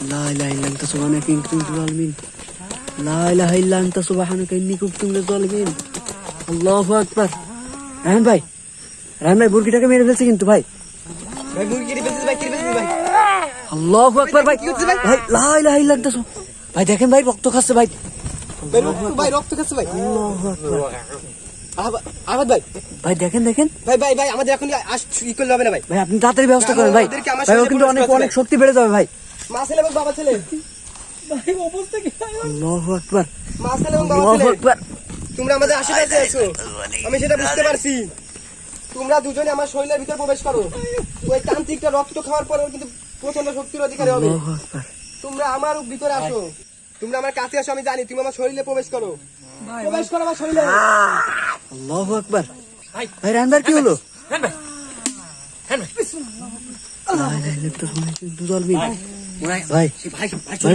Speaker 2: লা ইলাহা ইল্লা আনতা সুবহানাকা ইন্নী কুনতু মিনাল জালিমিন। লা ইলাহা ইল্লা আনতা সুবহানাকা ইন্নী কুনতু মিনাজ জালিমিন। আল্লাহু আকবার। রায়হান ভাই মুরগিটাকে মেরে ফেলছে কিন্তু ভাই।
Speaker 1: ভাই মুরগি বেঁচেছে ভাই, কি বেঁচেছে ভাই?
Speaker 2: আল্লাহু আকবার ভাই। ভাই লা ইলাহা ইল্লা আনতা ভাই দেখেন ভাই রক্ত খাচ্ছে ভাই।
Speaker 1: ভাই রক্ত খাচ্ছে ভাই।
Speaker 2: আল্লাহু আকবার।
Speaker 1: আহমদ ভাই,
Speaker 2: ভাই দেখেন
Speaker 1: ভাই ভাই ভাই আমাদের এখন ই করলে হবে না ভাই।
Speaker 2: ভাই আপনি তাড়াতাড়ি ব্যবস্থা করেন ভাই।
Speaker 1: ওদেরকে আমার
Speaker 2: ভাই ও
Speaker 1: সাথে
Speaker 2: কিন্তু
Speaker 1: প্রবেশ
Speaker 2: অনেক
Speaker 1: করতে
Speaker 2: শক্তি বেড়ে যাবে ভাই।
Speaker 1: মা ছেলে এবং বাবা ছেলে,
Speaker 3: ভাই অবস্থা কি?
Speaker 2: আল্লাহু আকবার।
Speaker 1: মা ছেলে এবং বাবা
Speaker 2: আল্লাহু
Speaker 1: ছেলে,
Speaker 2: আকবার।
Speaker 1: তোমরা আমাদের আশেপাশে আছো, আমি সেটা বুঝতে পারছি। তোমরা দুজনে আমার শরীরের ভিতর প্রবেশ করো। ওই তান্ত্রিকটা রক্ত খাওয়ার পরেও কিন্তু প্রচন্ড শক্তির অধিকারী হবে।
Speaker 2: আল্লাহু আকবার।
Speaker 1: তোমরা আমার ভিতরে আসো, তোমরা আমার কাছে আসো, আমি জানি তুমি আমার শরীরে প্রবেশ করো। প্রবেশ করো আমার শরীরে।
Speaker 2: আল্লাহু আকবার। ভাই রায়হান ভাই কি হলো? লা ইলাহা ইল্লা আনতা সুবহানাকা ইন্নী কুনতু মিনাজ জালিমিন। ভাই ভাই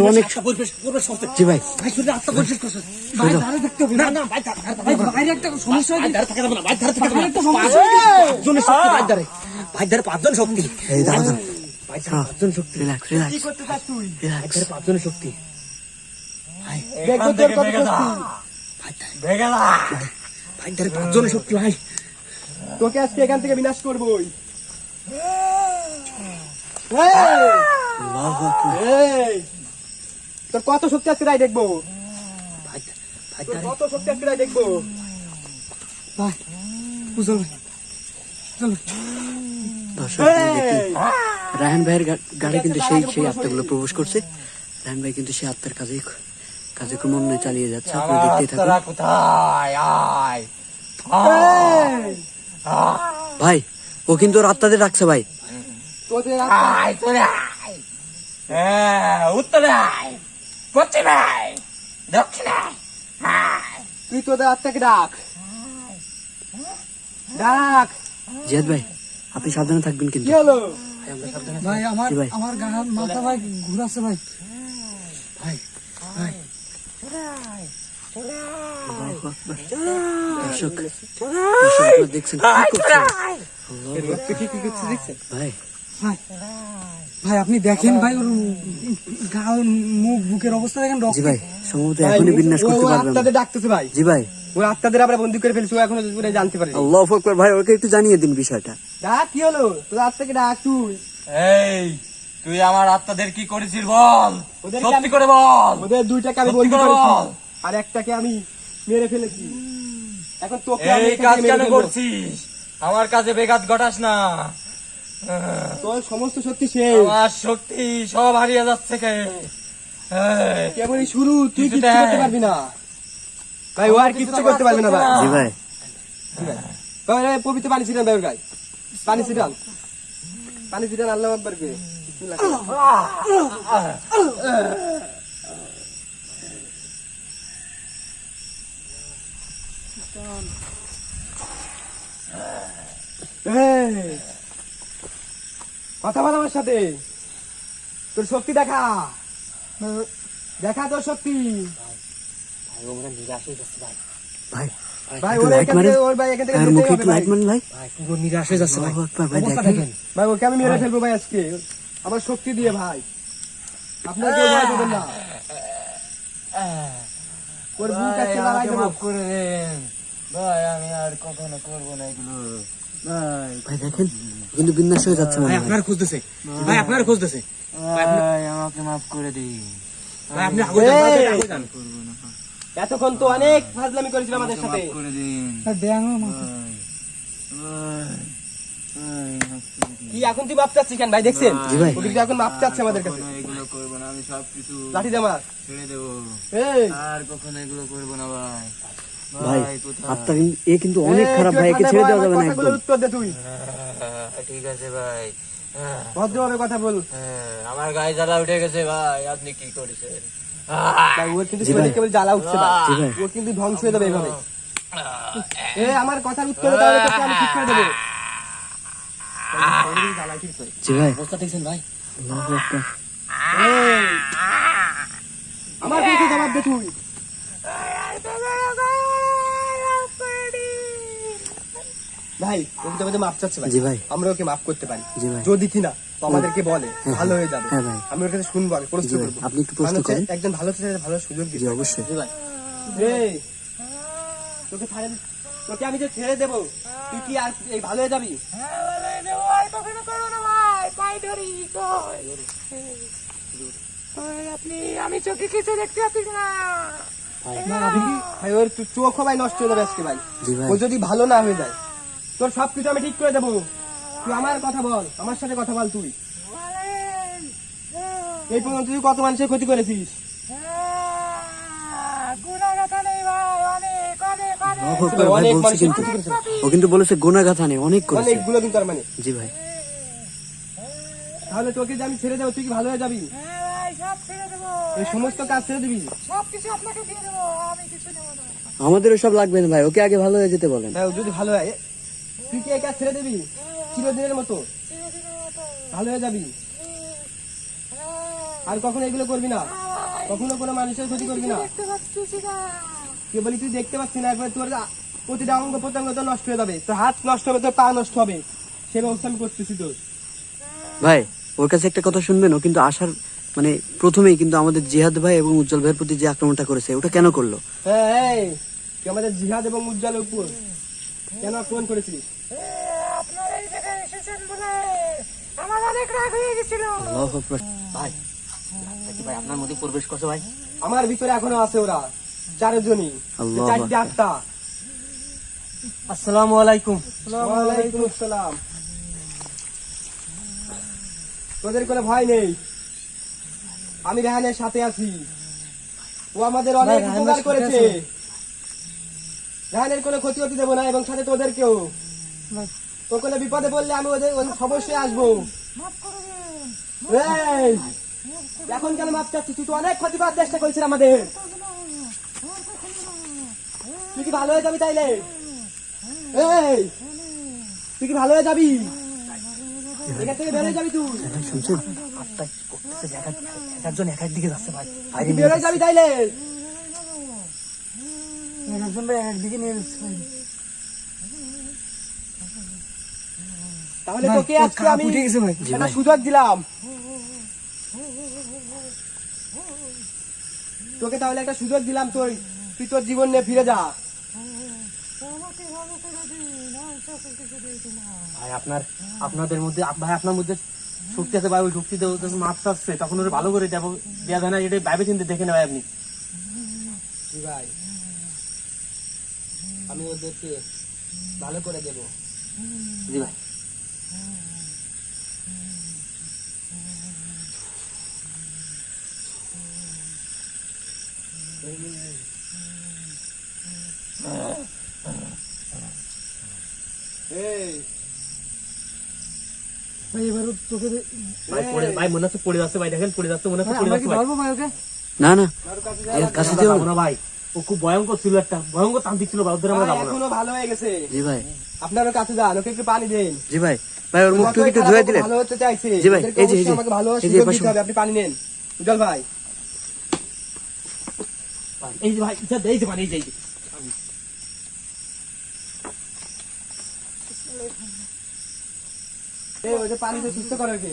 Speaker 2: অনেক জি ভাই
Speaker 3: ভাই ধারে দেখতে হবে না না ভাই ভাই বাইরে একটা সমস্যা হয়েছে। বাইরে একটা সমস্যা হয়েছে।
Speaker 4: পাঁচজন শক্তি,
Speaker 2: এই দাঁড়ান
Speaker 4: পাঁচজন শক্তি,
Speaker 2: রিল্যাক্স
Speaker 1: কি
Speaker 2: রিল্যাক্স
Speaker 1: করতে চাস তুই?
Speaker 2: রিল্যাক্স।
Speaker 4: পাঁচজনের শক্তি।
Speaker 1: দেখবো তোর কত শক্তি।
Speaker 4: পাঁচজনের শক্তি ভাই।
Speaker 1: তোকে আজকে এখান থেকে বিনাশ করবোই।
Speaker 2: আল্লাহু আকবার।
Speaker 1: এই, তোর কত শক্তি আজকে তাই দেখবো। তোর কত শক্তি আজকে তাই দেখবো।
Speaker 3: ভাই বুঝল ভাই চলো।
Speaker 2: দর্শক আপনারা দেখলেন, রায়হান ভাইয়ের গাড়ি কিন্তু সেই আত্মাগুলো প্রবেশ করছে। রায়হান ভাই কিন্তু সেই আত্মার কাজে মনে চালিয়ে যাচ্ছে। আপনি দেখতেই থাকুন।
Speaker 4: কোথায়? আয়
Speaker 2: ভাই ও কিন্তু ওর আত্মাদের রাখছে ভাই।
Speaker 1: তোদের আত্মা-
Speaker 4: আয় তোরে আয়। হ্যাঁ, উত্তরে আয়, পশ্চিমে আয়, দক্ষিণে আয়।
Speaker 1: তুই তোদের আত্মাকে ডাক ডাক।
Speaker 2: জিয়াদ ভাই আপনি সাবধানে থাকবেন কিন্তু।
Speaker 1: কি হলো?
Speaker 3: ভাই আমার
Speaker 2: জি ভাই।
Speaker 3: আমার মাথা ভাই ঘুরাচ্ছে ভাই।
Speaker 2: আল্লাহু আকবার। দর্শক আপনারা দেখছেন কি করছে
Speaker 1: তুই কি করছিস দেখছেন?
Speaker 2: ভাই।
Speaker 3: ভাই ভাই আপনি দেখেন ভাই ওর গাল মুখ বুকের অবস্থা দেখেন
Speaker 2: জি
Speaker 3: রক্ত।
Speaker 2: ভাই সম্ভবত এখনই বিন্যাস করতে
Speaker 1: ও
Speaker 2: পারবেন।
Speaker 1: আত্মাদের ডাকতেছে ভাই।
Speaker 2: জি ভাই।
Speaker 1: ওই আত্মাদের আমরা বন্দি করে ফেলছি, ও এখনো পুরো জানতে পারেনি।
Speaker 2: আল্লাহু আকবার। ভাই ওকে একটু জানিয়ে দিন বিষয়টা।
Speaker 1: ডাক, কি হলো? তোদের আত্মাকে ডাক তুই।
Speaker 4: এই, তুই আমার আত্মাদের কি করেছিস বল,
Speaker 1: ওদেরকে
Speaker 4: সত্যি
Speaker 1: আমি-
Speaker 4: করে বল।
Speaker 1: ওদের দুইটাকে আমি
Speaker 4: সত্যি
Speaker 1: বন্দি
Speaker 4: করে
Speaker 1: করেছি,
Speaker 4: বল।
Speaker 1: আর একটাকে আমি মেরে ফেলেছি। এখন তোকে আমি
Speaker 4: এই
Speaker 1: এখান
Speaker 4: কাজ
Speaker 1: থেকে মেরে
Speaker 4: কেন
Speaker 1: ফেলবো।
Speaker 4: করছিস? আমার কাজে বেঘাত ঘটাস না।
Speaker 1: তোর সমস্ত শক্তি শেষ,
Speaker 4: আমার শক্তি সব হারিয়ে যাচ্ছে কে? এই,
Speaker 1: কেবলই শুরু। তুই
Speaker 4: কিছু
Speaker 1: কিচ্ছু
Speaker 4: দেখ।
Speaker 1: করতে পারবি না ভাই, ও আর কিচ্ছু করতে পারবে না ভাই।
Speaker 2: জি ভাই।
Speaker 1: ভাই পবিত্র পানি ছিটান ভাই, ওর গায়ে পানি ছিটান, আল্লাহু আকবার কে। বিসমিল্লাহ। এই, কথা বল আমার সাথে, তোর শক্তি দেখা, দেখা তোর শক্তি।
Speaker 2: ভাই
Speaker 1: ভাই
Speaker 2: একটু
Speaker 1: ওর
Speaker 2: লাইট
Speaker 1: এখান
Speaker 2: মারেন,
Speaker 1: থেকে, ওর ভাই এখান থেকে
Speaker 2: আর
Speaker 1: যেতেই
Speaker 2: মুখে
Speaker 1: হবে
Speaker 2: একটু
Speaker 1: ভাই।
Speaker 2: লাইট মারেন ভাই।
Speaker 3: পুরো নিরাশ হয়ে যাচ্ছে ভাই।
Speaker 2: আল্লাহু আকবার, ভাই
Speaker 3: অবস্থা
Speaker 2: দেখেন।
Speaker 3: দেখেন।
Speaker 1: ভাই ওকে আমি মেরে ফেলবো ভাই আজকে, আমার শক্তি দিয়ে ভাই। আপনার কেউ ভয় পাবেন না, ওর বুক আজকে
Speaker 4: ভাই,
Speaker 1: লড়াই
Speaker 4: আমাকে
Speaker 1: দেবো।
Speaker 4: মাফ করে দেন ভাই, আমি আর কখনো করবো না এগুলো ভাই।
Speaker 2: ভাই দেখেন, ও কিন্তু বিন্যাস হয়ে যাচ্ছে মনে
Speaker 3: ভাই
Speaker 2: হয়।
Speaker 3: আপনার খুঁজতেছে, ভাই আপনার খুঁজতেছে।
Speaker 4: ভাই আমাকে মাফ করে দিন।
Speaker 3: ভাই আপনি আগে যান, ভাই, আগে যান।
Speaker 1: এতক্ষণ তো অনেক ফাজলামি করেছিল আমাদের সাথে।
Speaker 4: মাফ করে দিন
Speaker 3: ব্যাঙও
Speaker 4: ভাই। ভাই, ভাই, মাফ করে দিন।
Speaker 1: কি এখন তুই মাপ চাচ্ছিস কেন ভাই? দেখছেন
Speaker 2: জি ভাই।
Speaker 1: ওদিকে এখন মাপ চাচ্ছে আমাদের কাছে।
Speaker 4: কখনো এগুলো করবো না, আমি সবকিছু
Speaker 1: লাঠি দে আমার।
Speaker 4: ছেড়ে দেবো,
Speaker 1: এই
Speaker 4: আর কখনো এগুলো করবো না ভাই।
Speaker 2: ভাই
Speaker 4: কোথায়?
Speaker 2: আপনার এ কিন্তু অনেক
Speaker 1: এই,
Speaker 2: খারাপ
Speaker 1: তুই
Speaker 2: ভাই, একে
Speaker 1: ঠান্ডা
Speaker 2: ছেড়ে
Speaker 1: হও,
Speaker 2: দেওয়া
Speaker 1: আমার
Speaker 2: যাবে না
Speaker 1: কথাগুলোর
Speaker 2: একদম।
Speaker 1: উত্তর দে তুই,
Speaker 4: ঠিক আছে ভাই।
Speaker 1: ভদ্রভাবে কথা বল।
Speaker 4: আমার গায়ে জ্বালা উঠে গেছে ভাই, আপনি কি করেছেন?
Speaker 1: ভাই ওর কিন্তু
Speaker 2: জি ভাই।
Speaker 1: শরীরে কেবল জ্বালা উঠছে ভাই,
Speaker 2: জি ভাই।
Speaker 1: ও কিন্তু ধ্বংস হয়ে যাবে এইভাবে। আমার কথার উত্তর দে, তাহলে তোকে আমি ঠিক করে দেবো। জ্বালা ঠিক করে।
Speaker 2: জি ভাই।
Speaker 3: অবস্থা দেখছেন ভাই?
Speaker 2: আল্লাহু আকবার।
Speaker 1: এই, আমার কাছে জবাব দে তুই। ভাই ওকে তবে মাপ চাচ্ছে ভাই,
Speaker 2: জি ভাই।
Speaker 1: আমরা ওকে মাফ করতে পারি
Speaker 2: জি ভাই।
Speaker 1: যদি কিনা তো আমাদেরকে বলে
Speaker 2: হ্যাঁ,
Speaker 1: ভালো হয়ে যাবে।
Speaker 2: হ্যাঁ ভাই।
Speaker 1: আমি ওর কাছে শুনবো, আগে প্রশ্ন
Speaker 2: জি ভাই,
Speaker 1: করবো।
Speaker 2: আপনি একটু প্রশ্ন
Speaker 1: কারণ হচ্ছে
Speaker 2: করেন।
Speaker 1: একজন ভালো ছেলে ভালো সুযোগ
Speaker 2: জি
Speaker 1: দিতে হবে।
Speaker 2: অবশ্যই।
Speaker 3: জি ভাই।
Speaker 1: এই, তোকে আমি যে ছেড়ে দেবো, তুই কি আর এই ভালো হয়ে যাবি? ভাই ওর চোখ ভাই নষ্ট হয়ে যাবে আজকে ভাই।
Speaker 2: জি ভাই।
Speaker 1: ও যদি ভালো না হয়ে যায়, তোর সবকিছু আমি ঠিক করে দেবো। তুই আমার কথা বল, আমার সাথে কথা বল তুই। এই পর্যন্ত তুই কত মানুষের ক্ষতি করেছিস?
Speaker 2: আল্লাহু আকবার, ভাই
Speaker 1: অনেক
Speaker 2: বলছে
Speaker 1: মানুষের
Speaker 2: কিন্তু,
Speaker 1: ক্ষতি করেছিস,
Speaker 2: ও কিন্তু বলেছে গোনাগাথা নেই, অনেক করেছে।
Speaker 1: অনেকগুলো কিন্তু তার মানে।
Speaker 2: জি ভাই।
Speaker 1: তাহলে তোকে যে আমি ছেড়ে দেবো, তুই কি ভালো হয়ে যাবি? এই সমস্ত কাজ ছেড়ে দিবি?
Speaker 2: আমাদেরও সব লাগবে না ভাই, ওকে আগে ভালো হয়ে যেতে বলেন।
Speaker 1: হ্যাঁ ও যদি ভালো হয়, তুই কি এই কাজ ছেড়ে দিবি চিরদিনের মতো? ভালো হয়ে যাবি, আর কখনো এগুলো করবি না, কখনো কোনো মানুষের ক্ষতি করবি না। কে বলি তুই দেখতে পাচ্ছি না, একবার তোর প্রতিটা অঙ্গ প্রত্যঙ্গ তো নষ্ট হয়ে যাবে, তোর হাত নষ্ট হবে, তোর পা নষ্ট হবে, সে ব্যবস্থা আমি করতেছি তোর।
Speaker 2: ভাই ওর কাছে একটা কথা শুনবেন, ও কিন্তু আসার মানে প্রথমেই কিন্তু আমাদের জিহাদ ভাই এবং উজ্জ্বল ভাইয়ের প্রতি যে আক্রমণটা করেছে, ওটা কেন করলো?
Speaker 1: হ্যাঁ এই, তুই আমাদের জিহাদ এবং উজ্জ্বলের উপর কেন আক্রমণ করেছিস?
Speaker 2: আল্লাহু আকবার।
Speaker 3: ভাই ভাই আপনার মধ্যে প্রবেশ করছে ভাই।
Speaker 1: আমার ভিতরে এখনো আছে ওরা চারজনই,
Speaker 2: আল্লাহু
Speaker 1: চারটে
Speaker 2: আকবার।
Speaker 1: আত্মা।
Speaker 3: আসসালামু আলাইকুম।
Speaker 1: ওয়ালাইকুম আসসালাম। তোদের কোনো ভয় নেই, আমি রেহানের সাথে আছি, ও আমাদের অনেক
Speaker 3: ভাই, রেহানের
Speaker 1: উপকার
Speaker 3: সাথে
Speaker 1: করেছে।
Speaker 3: আছো?
Speaker 1: রেহানের কোনো ক্ষতি হতে দেবো না, এবং সাথে তোদেরকেও।
Speaker 3: ভাই।
Speaker 1: তোর কোনো বিপদে বললে আমি ওদের অবশ্যই আসবো। এই, এখন কেন মাপ চাচ্ছিস? তুই তো অনেক ক্ষতি করার চেষ্টা করেছিস আমাদের। তুই কি ভালো হয়ে যাবি তাইলে? এই, তুই কি ভালো হয়ে যাবি? এখান থেকে বেরোয় যাবি তুই?
Speaker 2: ভাই শুনছেন?
Speaker 3: আত্মা কি করতেছে? একজন এক দিকে যাচ্ছে ভাই।
Speaker 1: তুই কি বেরোয় যাবি তাইলে?
Speaker 3: একজন ভাই একদিকে নিয়ে যাচ্ছে ভাই।
Speaker 1: তাহলে
Speaker 3: ভাই,
Speaker 1: তোকে
Speaker 3: তোর
Speaker 1: আজকে
Speaker 3: কাপ
Speaker 1: আমি
Speaker 3: উঠে গেছে ভাই।
Speaker 2: জি
Speaker 1: একটা
Speaker 2: ভাই।
Speaker 1: সুযোগ দিলাম, তোকে তাহলে একটা সুযোগ দিলাম, তুই তোর জীবন নিয়ে ফিরে যা।
Speaker 3: ভাই আপনাদের মধ্যে ভাই আপনার মধ্যে শক্তি আছে ভাই, ওই শক্তিতে মাপ চাচ্ছে, তখন ওরা ভালো করে দেওয়া যায় না, এটা ভাবে চিন্তে দেখে নেয় আপনি।
Speaker 1: জি ভাই, আমি ওদেরকে ভালো করে দেবো।
Speaker 3: জি ভাই।
Speaker 1: এই,
Speaker 3: ভাই এবার তোকে
Speaker 1: এই,
Speaker 3: মনে হচ্ছে পড়ে যাচ্ছে ভাই, দেখেন পড়ে যাচ্ছে, মনে হচ্ছে
Speaker 1: হ্যাঁ,
Speaker 3: পড়ে
Speaker 1: আমরা
Speaker 3: যাচ্ছে
Speaker 1: কি
Speaker 3: ভাই।
Speaker 1: ধরবো ভাই ওকে?
Speaker 2: না না,
Speaker 1: কারোর কাছে
Speaker 2: এর
Speaker 1: যাবো না।
Speaker 2: কাছে
Speaker 3: আমরা
Speaker 2: যেও
Speaker 3: যাবো না ভাই, ও খুব ভয়ঙ্কর ছিল, একটা ভয়ঙ্কর তান্ত্রিক ছিল ভাই, ওদের আমরা
Speaker 1: ভাই,
Speaker 3: যাবো না।
Speaker 1: এখনো ভালো হয়ে গেছে।
Speaker 2: জি ভাই,
Speaker 1: আপনারা কাছে যান, ওকে একটু পানি দেন।
Speaker 2: জি ভাই, ভাই ওর মুখটা
Speaker 1: যতই
Speaker 2: একটু
Speaker 1: খারাপ
Speaker 2: ধুয়ে
Speaker 1: হোক,
Speaker 2: দিলেন।
Speaker 1: ভালো হতে চাইছে।
Speaker 2: জি ভাই,
Speaker 1: ওদেরকে
Speaker 2: এই যে, এই
Speaker 1: অবশ্যই
Speaker 2: যে,
Speaker 1: আমাকে ভালো হওয়ার
Speaker 2: এই যে
Speaker 1: সুযোগ
Speaker 2: পাশে-
Speaker 1: দিতে হবে। আপনি পানি নেন উজ্জ্বল ভাই।
Speaker 3: এই যে ভাই, এই যে পানি, এই যে, এই যে।
Speaker 1: এই ওই যে পানিতে সুস্থ করে ওকে।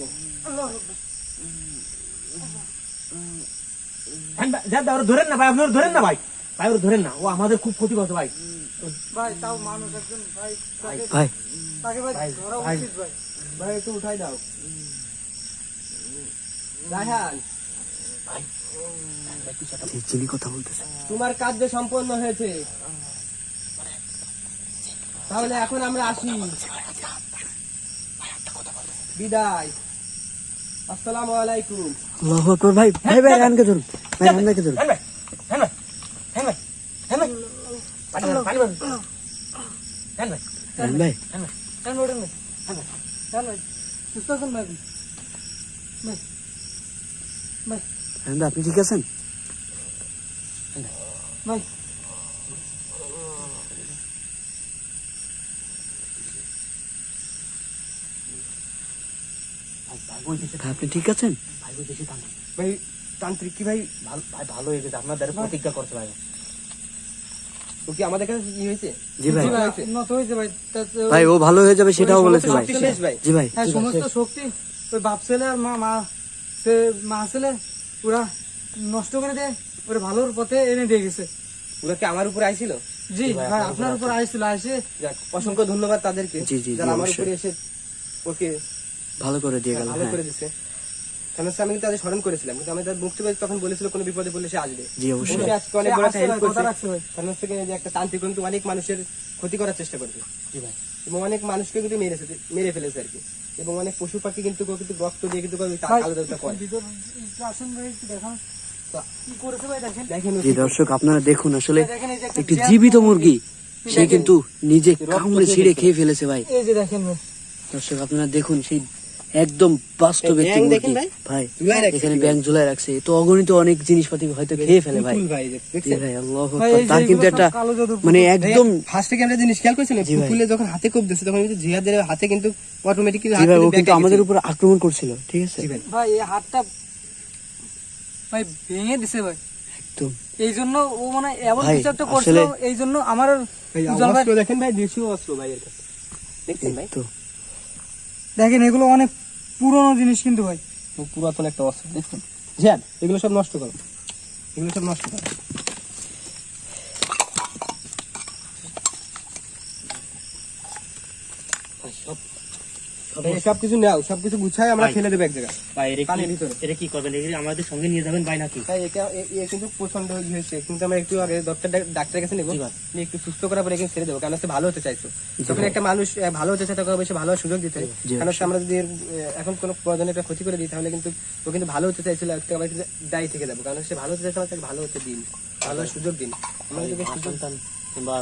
Speaker 3: হ্যাঁ ভাই, যা, ওরা ধরেন না ভাই, আপনি ওরা ধরেন না ভাই, ভাই ওরা ধরেন না, ও আমাদের খুব ক্ষতি করছে ভাই।
Speaker 2: ভাই,
Speaker 1: ভাই একটু উঠাই দাও। রায়হান,
Speaker 2: যিনি কথা বলতেছে,
Speaker 1: তোমার কার্য সম্পন্ন হয়েছে, তাহলে এখন আমরা আসি। বিদায়, আসসালামু আলাইকুম।
Speaker 2: আল্লাহু আকবার। ভাই, ভাই, ভাই, রানকে ধরুন, ভাই, রানকে ধরুন।
Speaker 3: হ্যাঁ ভাই, হ্যাঁ ভাই, হ্যাঁ ভাই, হ্যাঁ ভাই, পানি ভরেন, পানি ভরেন। হ্যাঁ ভাই,
Speaker 2: রান ভাই,
Speaker 3: হ্যাঁ ভাই,
Speaker 1: রায়হান
Speaker 2: রান ভাই, আপনি ঠিক আছেন?
Speaker 3: ভাই ওই দেশে,
Speaker 2: ভাই, আপনি ঠিক আছেন?
Speaker 3: ভাই ওই দেশে তান্ত্রিক।
Speaker 1: ভাই তান্ত্রিক কি ভাই?
Speaker 3: ভালো ভাই, ভালো হয়ে গেছে, আপনার দ্বারা প্রতিজ্ঞা করছে ভাই।
Speaker 1: ও কি আমাদের কাছে কি হয়েছে?
Speaker 2: জি ভাই,
Speaker 1: নত হয়েছে ভাই।
Speaker 2: ভাই ও ভালো হয়ে যাবে সেটাও বলেছে ভাই।
Speaker 1: শেষ ভাই।
Speaker 2: জি ভাই,
Speaker 5: হ্যাঁ, সমস্ত শক্তি ওই বাপ ছেলে আর মা ছেলে ওরা নষ্ট করে দেয়, ওরা ভালোর পথে এনে দিয়ে গেছে।
Speaker 1: ওরা কি আমার উপরে আইছিল?
Speaker 5: জি ভাই, আপনার উপর আইছিল, আইসে
Speaker 1: যাক, অসংখ্য ধন্যবাদ তাদেরকে
Speaker 2: জি, জি,
Speaker 1: যারা আমার
Speaker 2: অবশ্যই।
Speaker 1: উপরে এসে ওকে
Speaker 2: ভালো করে দিয়ে গেল।
Speaker 1: ভালো
Speaker 2: হ্যাঁ,
Speaker 1: করে দিছে। কারণ হচ্ছে আমি কিন্তু তাদের স্মরণ করেছিলাম, কিন্তু আমি তার মুক্তি পেয়ে তখন বলেছিল কোনো বিপদে পড়লে সে আসবে।
Speaker 2: জি অবশ্যই।
Speaker 1: সে আজকে অনেক বড় একটা হেল্প
Speaker 5: কথা
Speaker 1: করছে।
Speaker 5: রাখছে ভাই।
Speaker 1: কারণ হচ্ছে কি যে একটা তান্ত্রিক কিন্তু অনেক মানুষের ক্ষতি করার চেষ্টা করবে
Speaker 3: জি ভাই,
Speaker 1: এবং অনেক মানুষকে কিন্তু মেরে ফেলেছে আর কি। এবং অনেক পশু পাখি কিন্তু ও কিন্তু রক্ত দিয়ে কিন্তু ওই
Speaker 5: ভাই,
Speaker 1: কালো দেবতা করে।
Speaker 5: ভিতর একটু আসুন ভাই, একটু দেখান কি করেছে ভাই, দেখেন।
Speaker 1: দেখেন ও
Speaker 2: জি
Speaker 1: কি
Speaker 2: দর্শক, আপনারা দেখুন, আসলে
Speaker 5: দেখেন, এই যে একটা
Speaker 2: একটি
Speaker 5: জ্যান্ত
Speaker 2: জীবিত মুরগি সে কিন্তু নিজে
Speaker 1: রক্ত
Speaker 2: কামড়ে
Speaker 1: খেয়ে
Speaker 2: ছিঁড়ে
Speaker 1: গেছে।
Speaker 2: খেয়ে ফেলেছে ভাই।
Speaker 5: এই যে দেখেন ভাই,
Speaker 2: দর্শক আপনারা দেখুন, সেই একদম বাস্তব
Speaker 1: এই
Speaker 2: একটি
Speaker 1: ব্যাঙ
Speaker 2: মুরগি
Speaker 1: দেখেন ভাই?
Speaker 2: ভাই,
Speaker 1: ঝুলায় রাখছে
Speaker 2: এখানে
Speaker 1: কি
Speaker 2: ব্যাঙ ঝুলায় রাখছে, তো অগণিত অনেক জিনিসপাতি হয়তো খেয়ে ফেলে ভাই।
Speaker 1: পুতুল ভাই,
Speaker 2: জি
Speaker 1: দেখছেন?
Speaker 2: ভাই, আল্লাহু
Speaker 5: ভাই,
Speaker 2: আকবার।
Speaker 5: এই যে
Speaker 2: তার কিন্তু
Speaker 5: এগুলো
Speaker 2: একটা
Speaker 5: সব কালো জাদুর
Speaker 2: মানে একদম,
Speaker 1: ফার্স্টে কি আমরা জিনিস খেয়াল করেছিলাম,
Speaker 2: জি ভাই।
Speaker 1: ফুলে যখন হাতে কোপ দিচ্ছে তখন কিন্তু জিহাদের হাতে কিন্তু অটোমেটিক্যালি
Speaker 2: জি ভাই, ও কিন্তু আমাদের উপর আক্রমণ করছিল, ঠিক আছে?
Speaker 5: ভাই এই হাতটা ভাই ভেঙে দিছে ভাই।
Speaker 2: একদম
Speaker 5: এই জন্য ও মানে এমন
Speaker 2: ভাই,
Speaker 5: কিছু একটা করছিল,
Speaker 2: আসলে-
Speaker 5: এই জন্য আমার আর উজ্জ্বল ভাই,
Speaker 1: দেখেন ভাই, দেশীয় অস্ত্র ভাই এর কাছে, দেখছেন ভাই?
Speaker 2: তো
Speaker 5: দেখেন এগুলো অনেক পুরনো জিনিস কিন্তু ভাই।
Speaker 1: পুরাতন একটা অস্ত্র, দেখছেন? জিহাদ, এগুলো সব নষ্ট করো, এগুলো সব নষ্ট করো।
Speaker 3: ভাই সব,
Speaker 1: এই সবকিছু নাও, সবকিছু গুছাই আমরা
Speaker 3: ভাই।
Speaker 1: ফেলে দেবো এক জায়গায়।
Speaker 3: ভাই এর
Speaker 1: পানির ভিতরে।
Speaker 3: এটা কি করবেন, এগুলি আমাদের সঙ্গে নিয়ে যাবেন ভাই নাকি?
Speaker 1: তাই এ কিন্তু প্রচন্ড হয়েছে, কিন্তু আমরা একটু আগে ডাক্তারের কাছে নেবো,
Speaker 3: জি ভাই।
Speaker 1: নিয়ে একটু সুস্থ করার পরে এখানে ছেড়ে দেবো। কারণ হচ্ছে ভালো হতে চাইছো, যখন একটা মানুষ ভালো হতে চায় তখন অবশ্যই ভালো হওয়ার সুযোগ দিতে হয়।
Speaker 2: জি,
Speaker 1: কারণ হচ্ছে আমরা যদি এখন কোনো প্রয়োজনে একটা ক্ষতি করে দিই, তাহলে কিন্তু ও কিন্তু ভালো হতে চাইছিল, একটা আমরা কিন্তু দায়ী থেকে যাবো। কারণ সে ভালো হতে চাইছে, আমরা তাকে ভালো হতে দিন, ভালো হওয়ার সুযোগ দিন। আমরা যদি বেশ সুযোগ,
Speaker 3: সন্তান কিংবা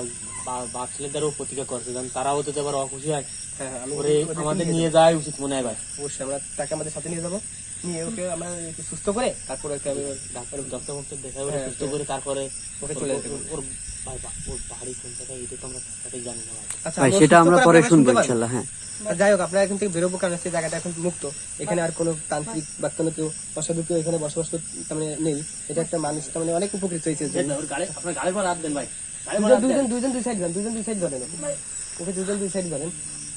Speaker 3: বাপ ছেলেদেরও প্রতিজ্ঞা করছে, কারণ তারাও তো আবার অখুশি হয়,
Speaker 1: হ্যাঁ হ্যাঁ, আমি
Speaker 3: ওরে
Speaker 1: ওদেরকে
Speaker 3: আমাদের
Speaker 1: নিয়ে
Speaker 3: নিয়ে যাওয়াই উচিত মনে হয় ভাই।
Speaker 1: যাবো। অবশ্যই আমরা তাকে আমাদের সাথে নিয়ে যাবো, নিয়ে ওকে আমরা একটু সুস্থ করে তারপরে ওকে আমি
Speaker 3: ডাক্তার ডক্টর দেখা ওরে
Speaker 1: হ্যাঁ,
Speaker 3: সুস্থ করে তারপরে
Speaker 1: ওকে চলে যেতে বলবো।
Speaker 3: ওর ভাই ওর বাড়ি কোন জায়গায় এটা তো আমরা সঠিক জানি না ভাই।
Speaker 1: আচ্ছা,
Speaker 2: ভাই,
Speaker 1: আমরা
Speaker 2: সেটা
Speaker 1: সুস্থ
Speaker 2: আমরা
Speaker 1: করে
Speaker 2: পরে
Speaker 1: আপনারা
Speaker 2: শুনবো
Speaker 1: শুনতে পারবেন?
Speaker 2: ইনশাল্লাহ। হ্যাঁ,
Speaker 1: আর যাই হোক, আপনারা এখান থেকে বেরোবো, কারণ সেই জায়গাটা এখন মুক্ত। এখানে আর কোনো তান্ত্রিক বা কোনো কেউ অসাধু কেউ এখানে বসবাস তার মানে নেই। এটা একটা মানুষ তার মানে অনেক উপকৃত হয়েছে এর জন্য।
Speaker 3: ওর গালে, আপনার গালের পর হাত দেন ভাই, গালের পর হাত দেন।
Speaker 1: দুজন দুই সাইড ধরেন ওকে, দুজন দুই সাইড ধরেন।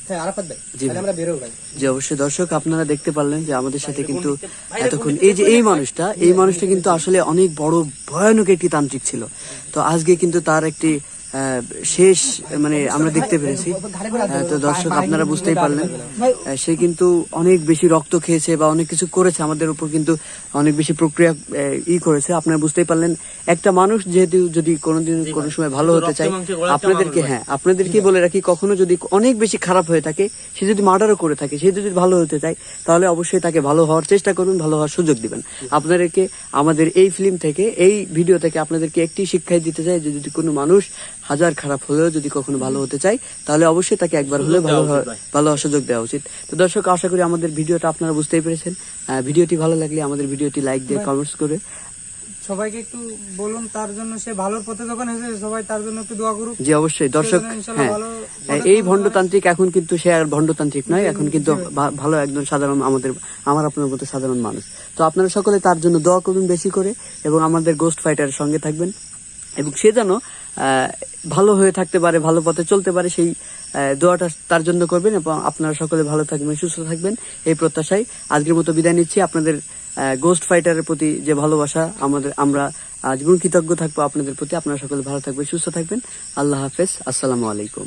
Speaker 1: হ্যাঁ, আরাফাত ভাই,
Speaker 2: জি
Speaker 1: তাহলে
Speaker 2: ভাই।
Speaker 1: আমরা বেরোবো ভাই।
Speaker 2: যে অবশ্যই দর্শক আপনারা দেখতে পারলেন যে আমাদের সাথে কিন্তু এতক্ষণ এই মানুষটা কিন্তু আসলে অনেক বড় ভয়ানক একটি তান্ত্রিক ছিল। তো আজকে কিন্তু তার একটি শেষ মানে আমরা দেখতে পেরেছি। তো দর্শক আপনারা বুঝতেই পারলেন, সে কিন্তু অনেক বেশি রক্ত খেয়েছে বা অনেক কিছু করেছে আমাদের উপর, কিন্তু অনেক বেশি প্রক্রিয়া করেছে। আপনারা বুঝতেই পারলেন, একটা মানুষ যেহেতু যদি কোনোদিন কোনো সময় ভালো হতে চায়, আপনাদেরকে আপনাদেরকে বলে রাখি, কখনো যদি অনেক বেশি খারাপ হয়ে থাকে, সে যদি মার্ডারও করে থাকে, সে যদি ভালো হতে চায়, তাহলে অবশ্যই তাকে ভালো হওয়ার চেষ্টা করুন, ভালো হওয়ার সুযোগ দিবেন। আপনাদেরকে আমাদের এই ফিল্ম থেকে, এই ভিডিও থেকে আপনাদেরকে একটি শিক্ষাই দিতে চাই যে যদি কোনো মানুষ হাজার খারাপ হলেও যদি কখনো ভালো হতে চায়, তাহলে অবশ্যই তাকে একবার হলেও ভালো হওয়ার সুযোগ দেওয়া উচিত। তো দর্শক, আশা করি আমাদের ভিডিওটা আপনারা বুঝতেই পেরেছেন। ভিডিওটি ভালো লাগলে আমাদের ভিডিওটি লাইক দিয়ে কমেন্টস করে
Speaker 5: সবাইকে একটু বলুন, তার জন্য সে ভালোর পথে যখন এসেছে সবাই তার জন্য একটু দোয়া করুক।
Speaker 2: জি অবশ্যই দর্শক,
Speaker 5: সে যেন ইনশাআল্লাহ
Speaker 2: হ্যাঁ
Speaker 5: ভালো
Speaker 2: এই ভণ্ডতান্ত্রিক এখন কিন্তু সে আর ভণ্ডতান্ত্রিক নয়, এখন কিন্তু ভালো একজন সাধারণ আমার আপনার মতো সাধারণ মানুষ। তো আপনারা সকলে তার জন্য দোয়া করুন বেশি করে, এবং আমাদের গোস্ট ফাইটারের সঙ্গে থাকবেন, এবং সে যেন ভালো হয়ে থাকতে পারে, ভালো পথে চলতে পারে, সেই দোয়াটা তার জন্য করবেন। এবং আপনারা সকলে ভালো থাকবেন, সুস্থ থাকবেন, এই প্রত্যাশায় আজকের মতো বিদায় নিচ্ছি। আপনাদের গোস্ট ফাইটারের প্রতি যে ভালোবাসা, আমরা জীবন কৃতজ্ঞ থাকবো আপনাদের প্রতি। আপনারা সকলে ভালো থাকবেন, সুস্থ থাকবেন। আল্লাহ হাফেজ, আসসালামু আলাইকুম।